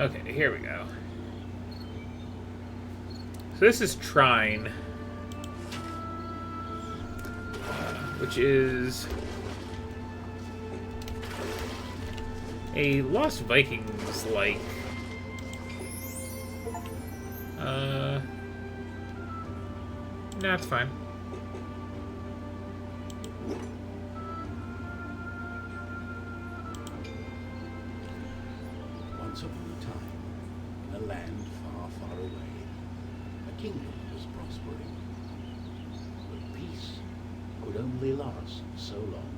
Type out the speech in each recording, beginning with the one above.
Okay, here we go. So this is Trine, which is a Lost Vikings-like. No, it's fine. Once upon a time, in a land far, far away, a kingdom was prospering. But peace could only last so long.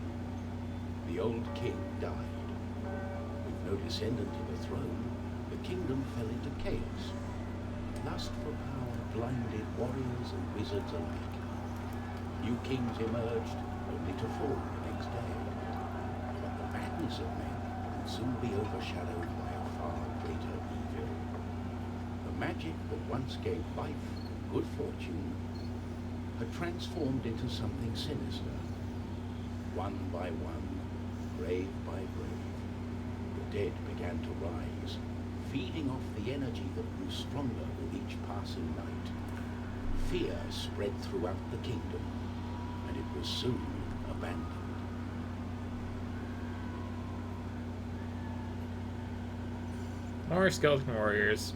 The old king died. With no descendant to the throne, the kingdom fell into chaos. Lust for power blinded warriors and wizards alike. New kings emerged, only to fall the next day. But the madness of men would soon be overshadowed by a far greater evil. The magic that once gave life and good fortune had transformed into something sinister. One by one, grave by grave, the dead began to rise, feeding off the energy that grew stronger with each passing night. Fear spread throughout the kingdom, and it was soon abandoned. More skeleton warriors.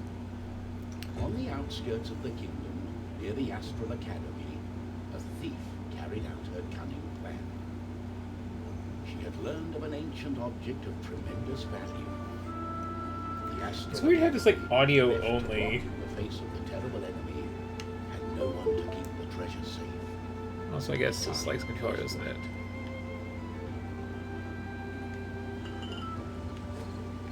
On the outskirts of the kingdom, near the Astral Academy, a thief carried out her cunning plan. She had learned of an ancient object of tremendous value. It's weird to have this like audio only. In the face of the terrible enemy, had no one to keep the treasure safe. Also, I guess it's like controller, isn't it?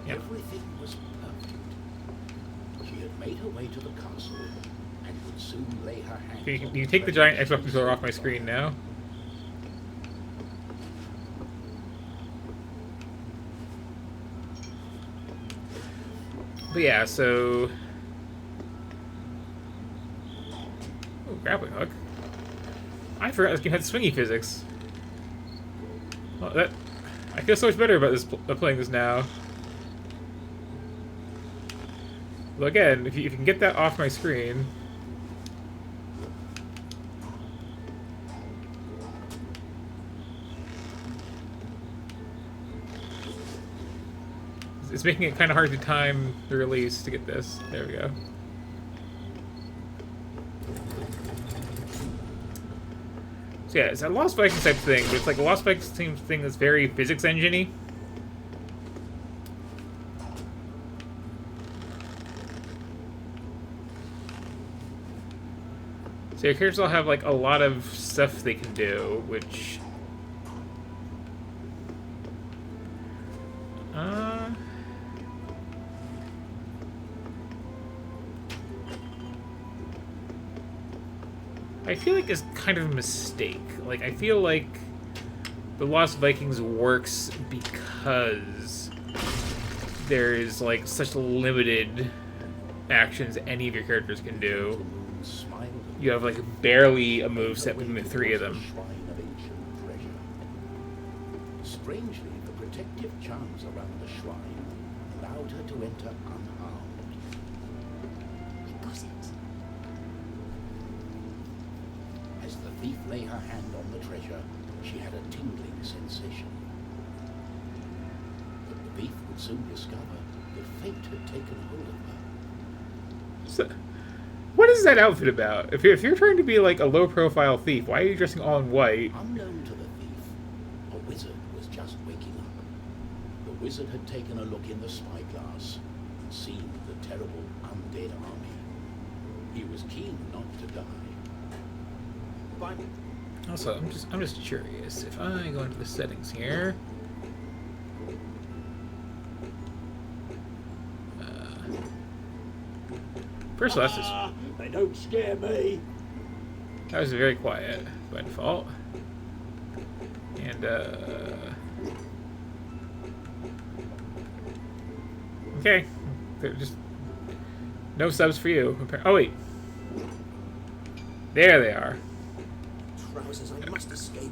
Yep. Everything was perfect. She had made her way to the castle and would soon lay her hands Can on you take the giant Xbox controller off my screen now? But yeah, so... Oh, grappling hook. I forgot this game had swingy physics. Well, I feel so much better about this playing this now. Well, again, if you can get that off my screen... It's making it kind of hard to time the release to get this. There we go. So yeah, it's a Lost Vikings type thing, but it's like a Lost Vikings thing that's very physics engine-y. So your characters all have like a lot of stuff they can do, which... I feel like it's kind of a mistake. Like, I feel like the Lost Vikings works because there is, like, such limited actions any of your characters can do. You have, like, barely a moveset between the three of them. Strangely, the protective charms around the shrine allowed her to enter unharmed. I got it. As the thief lay her hand on the treasure, she had a tingling sensation. But the thief would soon discover that fate had taken hold of her. So, what is that outfit about? If you're trying to be like a low-profile thief, why are you dressing all in white? Unknown to the thief, a wizard was just waking up. The wizard had taken a look in the spyglass and seen the terrible undead army. He was keen not to die. But Also, I'm just curious. If I go into the settings here, first of all, that's just, they don't scare me. that was very quiet by default. And okay, they're just no subs for you. Oh wait, there they are. Trousers, I must escape.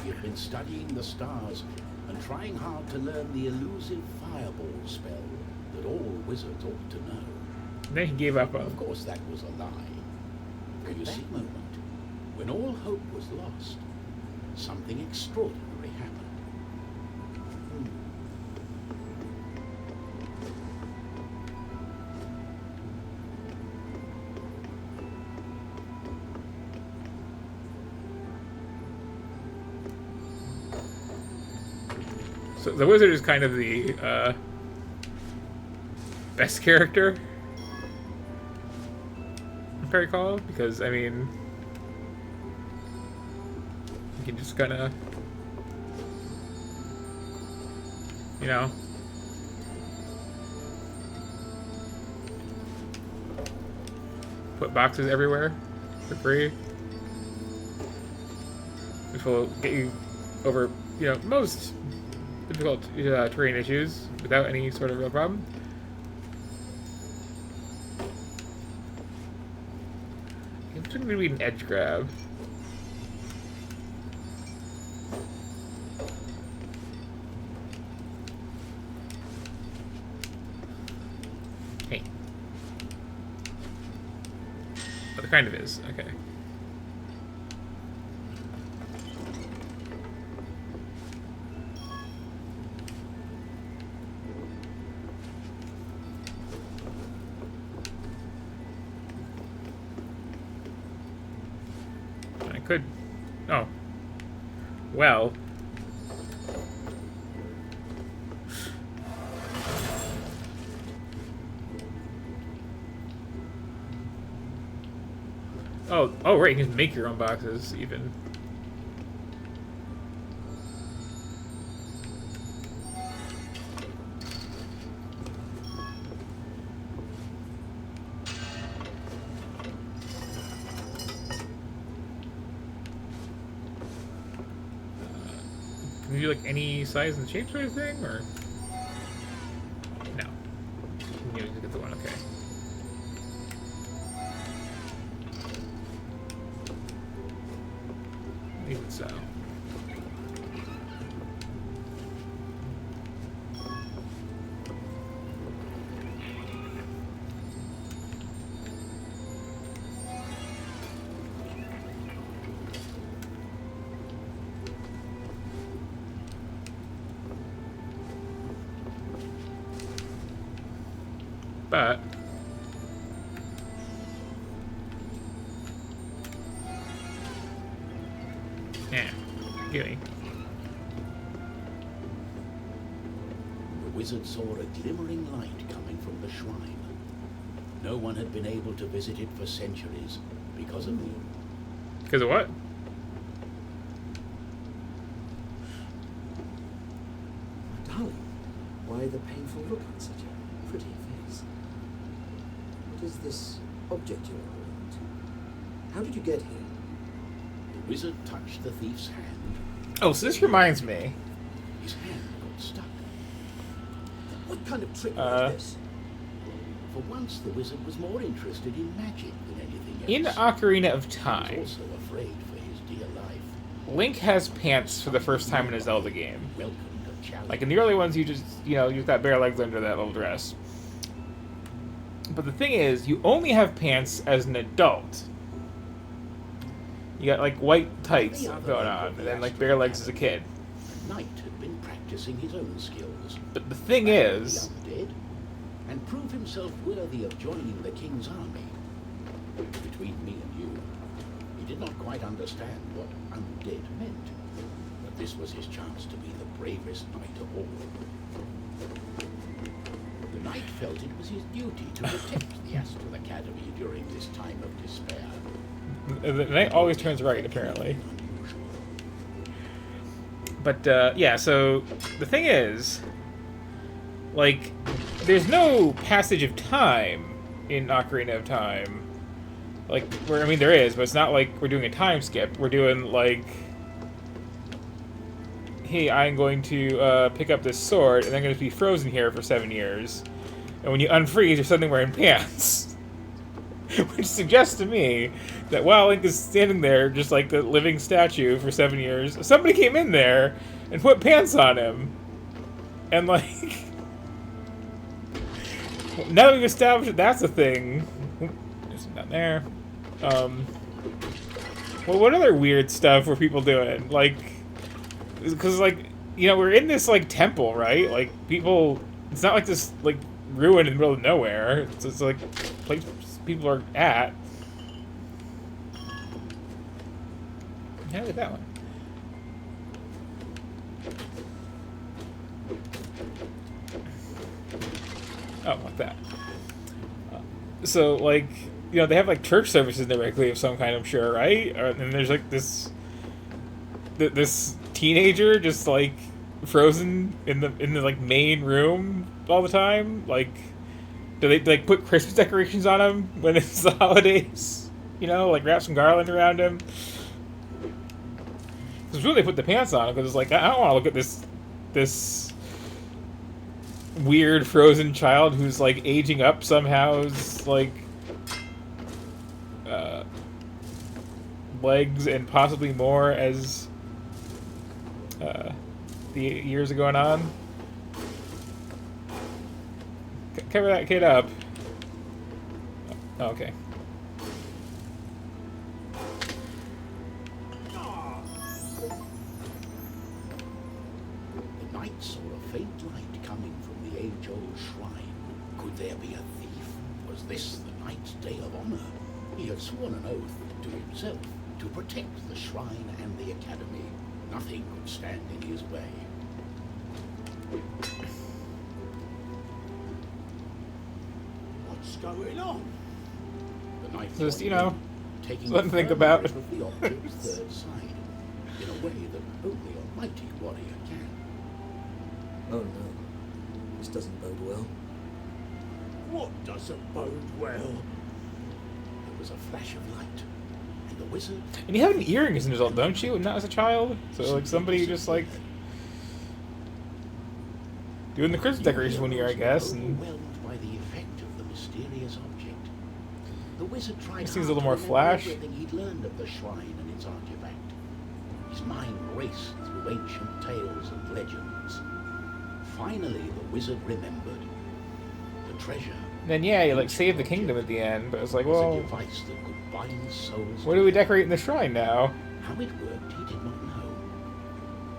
He had been studying the stars and trying hard to learn the elusive fireball spell that all wizards ought to know. Then he gave up on Of him. course, that was a lie. Could You that see, moment, when all hope was lost, something extraordinary happened. So the wizard is kind of the best character, if I recall, because I mean, you can just kind of, you know, put boxes everywhere for free, which will get you over, you know, most difficult terrain issues without any sort of real problem. It's going to be an edge grab. Hey. Oh, it kind of is. Okay. I could. Oh. Well. Oh, right. You can make your own boxes, even. Can you do like any size and shape sort of thing, or no? You just get the one. Okay. Even so. But yeah, gimme. The wizard saw a glimmering light coming from the shrine. No one had been able to visit it for centuries because of the... Because of what? Darling, why the painful look on such a pretty face? What is this object you're holding to? How did you get here? The wizard touched the thief's hand. Oh, so this reminds me. His hand got stuck. What kind of trick was this? For once, the wizard was more interested in magic than anything else. In Ocarina of He Time, was also afraid for his dear life. Link has pants for the first time in a Zelda game. Welcomed a challenge. Like in the early ones, you just, you know, you've got bare legs under that little dress. But the thing is, you only have pants as an adult. You got like white tights going on, and then like bare legs as a kid. The knight had been practicing his own skills. But the thing Battle is, the undead, and prove himself worthy of joining the king's army. Between me and you, he did not quite understand what undead meant. But this was his chance to be the bravest knight of all. The knight felt it was his duty to protect the Astral Academy during this time of despair. the knight always turns right, apparently. Unusual. But yeah, so the thing is, like, there's no passage of time in Ocarina of Time. Like, I mean, there is, but it's not like we're doing a time skip. We're doing, like, hey, I'm going to pick up this sword, and I'm going to be frozen here for 7 years. And when you unfreeze, you're suddenly wearing pants. Which suggests to me that while Link is standing there, just like the living statue for 7 years, somebody came in there and put pants on him. And, like... Well, now that we've established that that's a thing. Oop, there's some down there. Well, what other weird stuff were people doing? Like, because, like, you know, we're in this, like, temple, right? Like, people... It's not like this, like, ruin in the middle of nowhere. It's like, place people are at. Yeah, look at that one. Oh, like that. So, like, you know, they have, like, church services directly of some kind, I'm sure, right? And there's, like, this teenager just, like, frozen in the like, main room all the time. Like, do they, like, put Christmas decorations on him when it's the holidays? You know, like, wrap some garland around him? Because really, they put the pants on him, because it's like, I don't want to look at this weird frozen child who's, like, aging up somehow, like, legs and possibly more as the years are going on. Cover that kid up. Oh, okay. The knight saw a faint light coming from the age-old shrine. Could there be a thief? Was this the knight's day of honor? He had sworn an oath to himself to protect the shrine and the academy. Nothing could stand in his way. What's going on? The knight Just, you know, taking something to think firm about. grip of the object's third side, in a way that only a mighty warrior can. Oh no, this doesn't bode well. What doesn't bode well? There was a flash of light, and the wizard... And you have an earring as an adult, don't you? Not as a child? So, like, somebody just, like, doing the Christmas decoration one year, I guess, and... Overwhelmed by the effect of the mysterious object. The wizard tried It seems a hard little more to remember flash. everything he'd learned of the shrine and its artifact. His mind raced through ancient tales and legends. Finally, the wizard remembered. The treasure... And then, yeah, you, like, save the kingdom at the end, but it's like, was a well, device that could bind souls where do we together. decorate in the shrine now? How it worked, he did not know.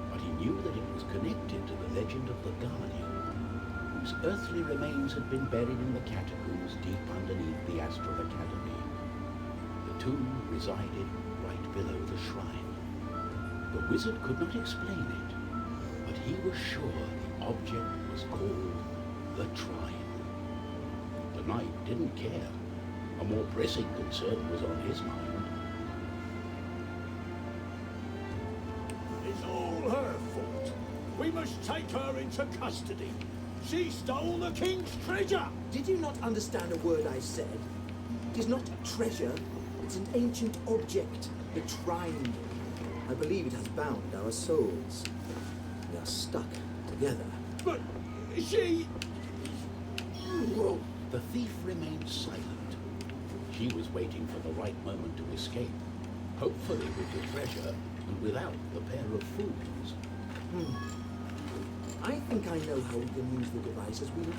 But he knew that it was connected to the legend of the Guardian, whose earthly remains had been buried in the catacombs deep underneath the Astral Academy. The tomb resided right below the shrine. The wizard could not explain it, but he was sure the object was called the Trine. The knight didn't care. A more pressing concern was on his mind. It's all her fault. We must take her into custody. She stole the king's treasure. Did you not understand a word I said? It is not a treasure, it's an ancient object, the Trine. I believe it has bound our souls. We are stuck together. But she... Well, the thief remained silent. She was waiting for the right moment to escape, hopefully with the treasure and without the pair of fools. I think I know how we can use the device as we like.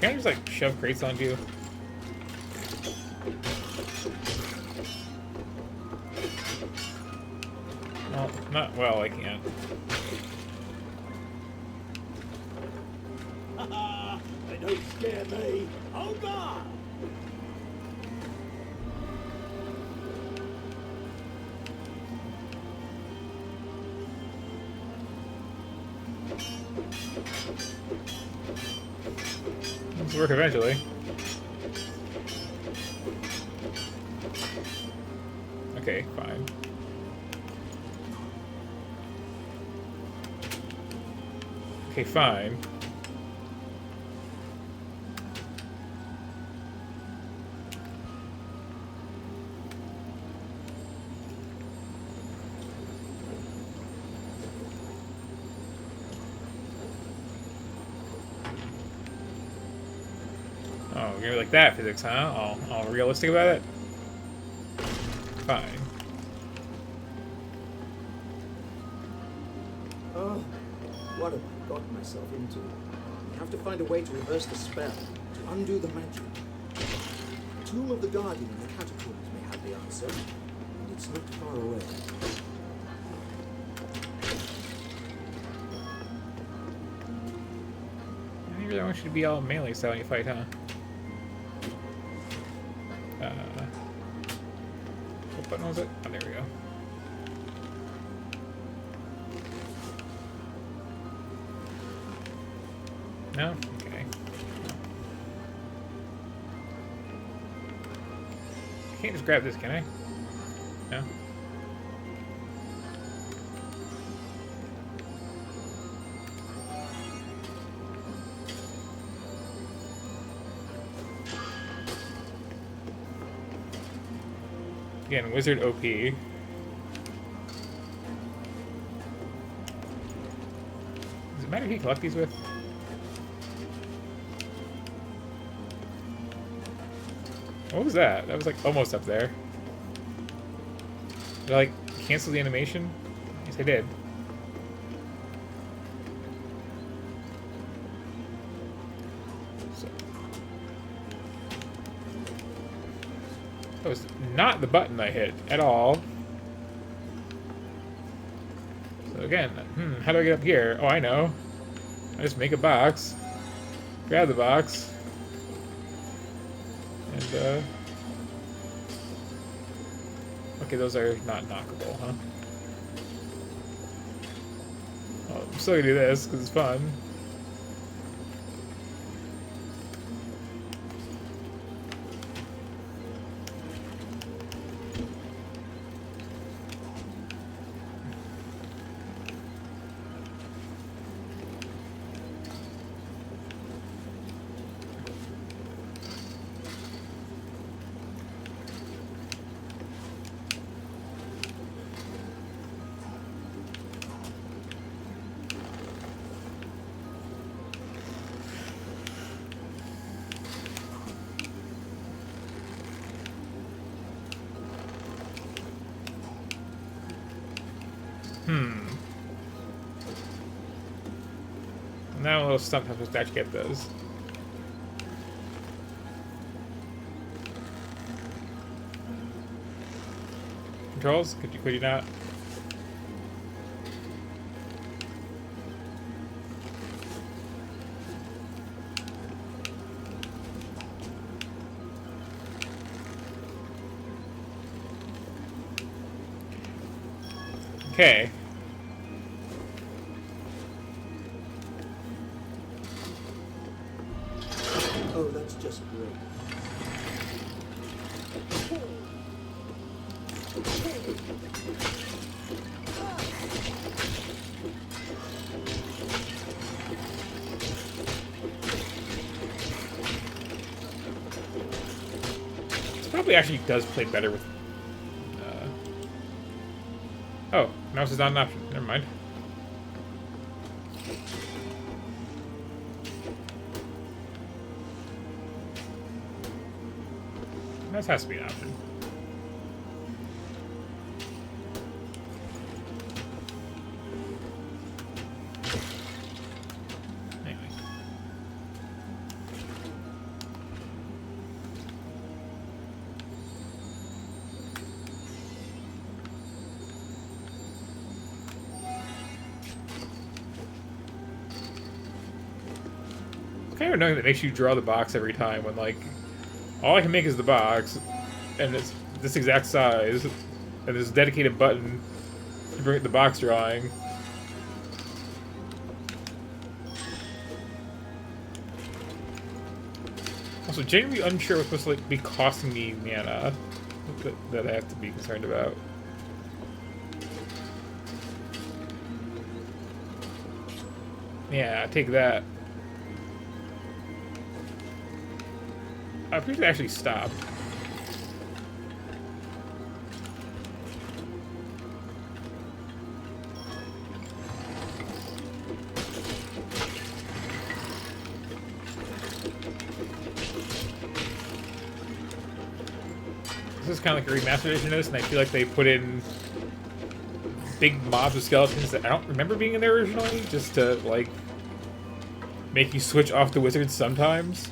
Can I just, like, shove crates onto you? No, not well, I can't. They don't scare me. Hold on. This will work eventually. Okay, fine. Okay, fine. Oh, you're like that physics, huh? All realistic about it? Fine. Oh, what have I gotten myself into? I have to find a way to reverse the spell, to undo the magic. The Tomb of the Guardian in the catacombs may have the answer, and it's not far away. You really want you to be all melee style when you fight, huh? What button was it? Oh, there we go. No? Okay. I can't just grab this, can I? No? Again, wizard OP. Does it matter who you collect these with? What was that? That was like almost up there. Did I like cancel the animation? Yes, I did. So. That was not the button I hit at all. So again, how do I get up here? Oh, I know. I just make a box. Grab the box. And, okay, those are not knockable, huh? Well, I'm still gonna do this, because it's fun. Now I'm a little stumped how I'm supposed to actually get those. Controls? Could you not? Okay. Oh, that's just great. This probably actually does play better with... Oh, mouse is not an option. Never mind. Mouse has to be an option. Anyway. It's kind of annoying that makes you draw the box every time when, like, all I can make is the box, and it's this exact size, and there's a dedicated button to bring the box drawing. Also, genuinely unsure what's supposed to like be costing me mana that I have to be concerned about. Yeah, take that. I think it actually stopped. This is kind of like a remastered version of this, and I feel like they put in big mobs of skeletons that I don't remember being in there originally, just to, like, make you switch off the wizards sometimes.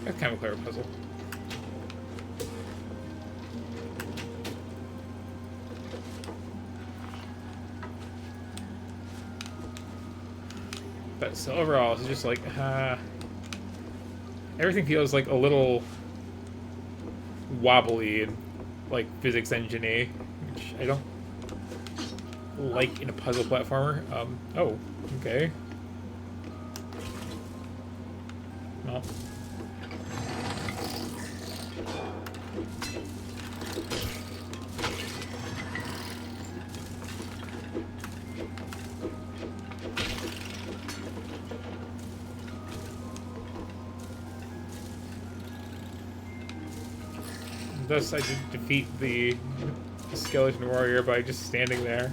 That's kind of a clever puzzle. But so overall, it's just like, everything feels like a little wobbly and like physics engine-y, which I don't like in a puzzle platformer. Oh, okay. Well. Thus, I did defeat the skeleton warrior by just standing there.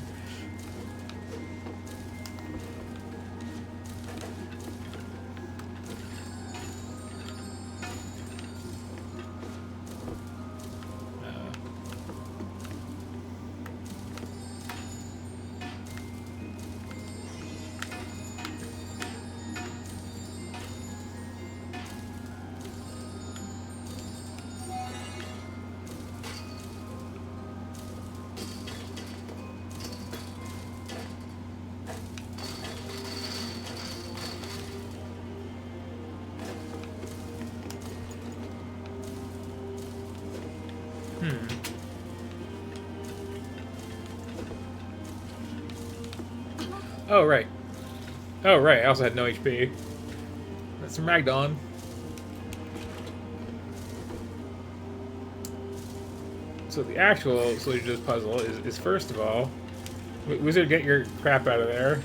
Oh, right. Oh, right. I also had no HP. That's some Ragdon. So the actual solution to this puzzle is first of all, wizard, get your crap out of there.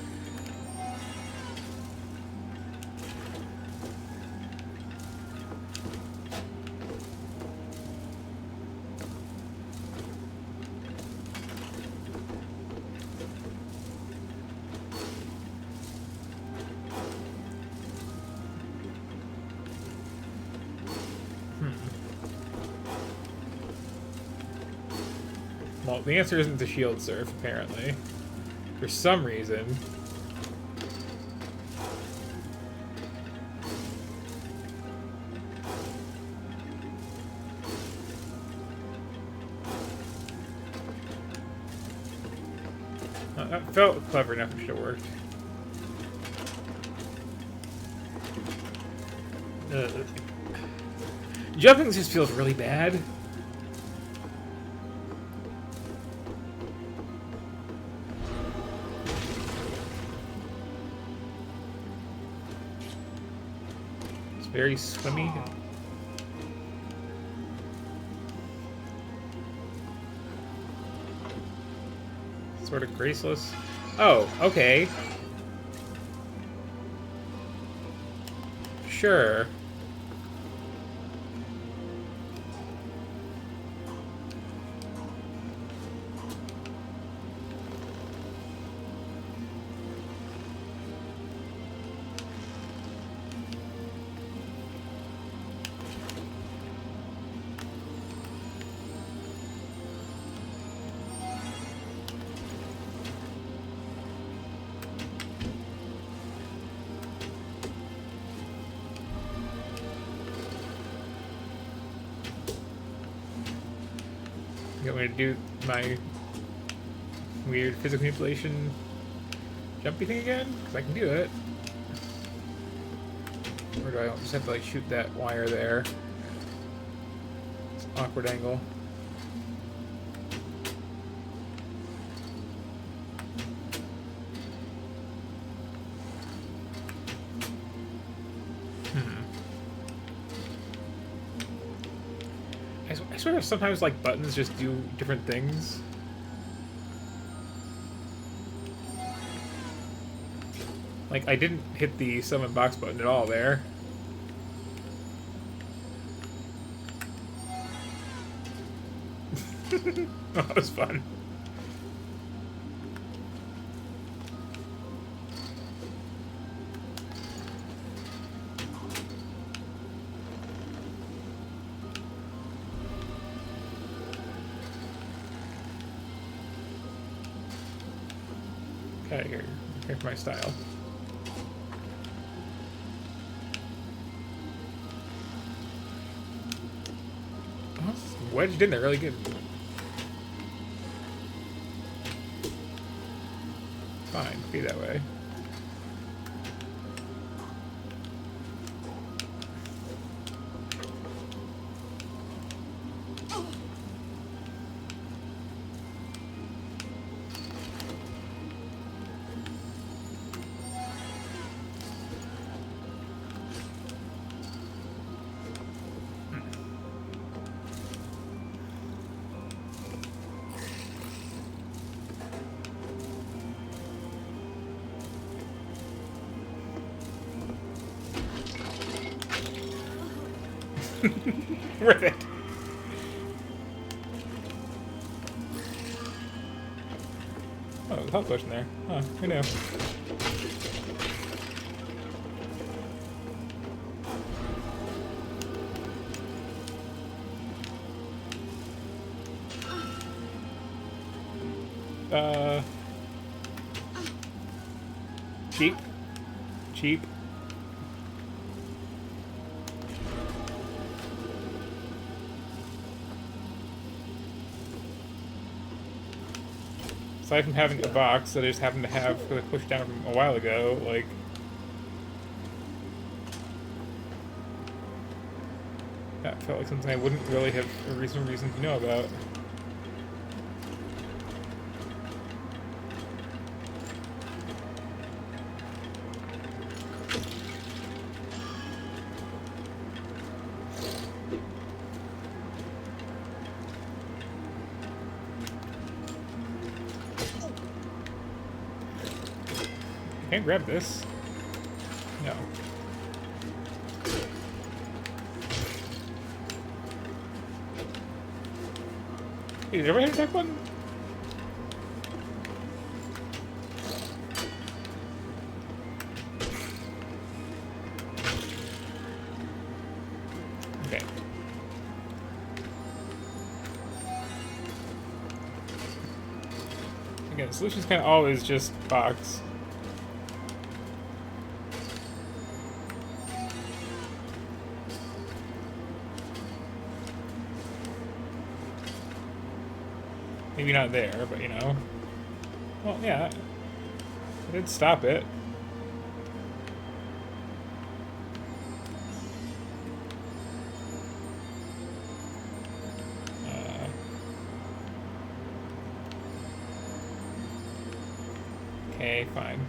Well, the answer isn't to shield surf, apparently. For some reason. That felt clever enough, it should have worked. Jumping just feels really bad. Very swimmy. Sort of graceless. Oh, okay. Sure. You want me to do my weird physical manipulation jumpy thing again? Because I can do it. Or do I just have to like shoot that wire there? It's an awkward angle. I sort of sometimes like buttons just do different things. Like, I didn't hit the summon box button at all there. Oh, that was fun. Okay, here's my style. Oh, it's wedged in there really good. Fine, be that way. Worth it. Oh, there's a health potion there. Huh, who knew? Cheap. Cheap. Aside from having a box that I just happened to have because I pushed down from a while ago, like... that felt like something I wouldn't really have a reason to know about. Can't grab this. No. Hey, did everybody hit attack button? Okay. Again, the solution's kind of always just box. Maybe not there, but you know. Well, yeah. I did stop it. Okay, fine.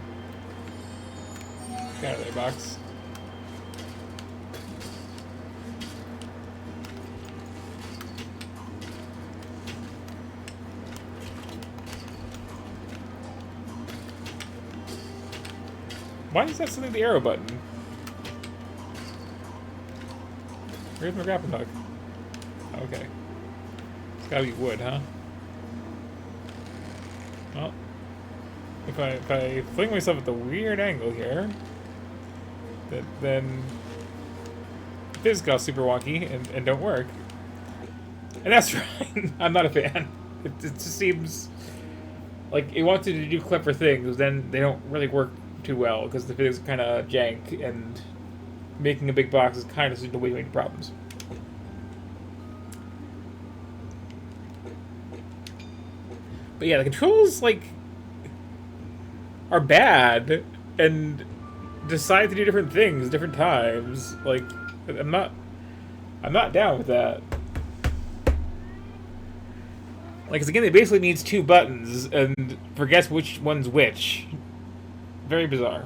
Get out of there, box. Why is that suddenly the arrow button? Where's my grappling hook? Okay. It's gotta be wood, huh? Well, if I fling myself at the weird angle here, then this got super wonky and don't work. And that's right. I'm not a fan. It just seems like it wanted to do clever things, then they don't really work too well because the physics are kind of jank, and making a big box is kind of the way to make problems. But yeah, the controls, like, are bad and decide to do different things different times. Like, I'm not down with that. Like, 'cause again, it basically needs 2 buttons and forgets which one's which. Very bizarre.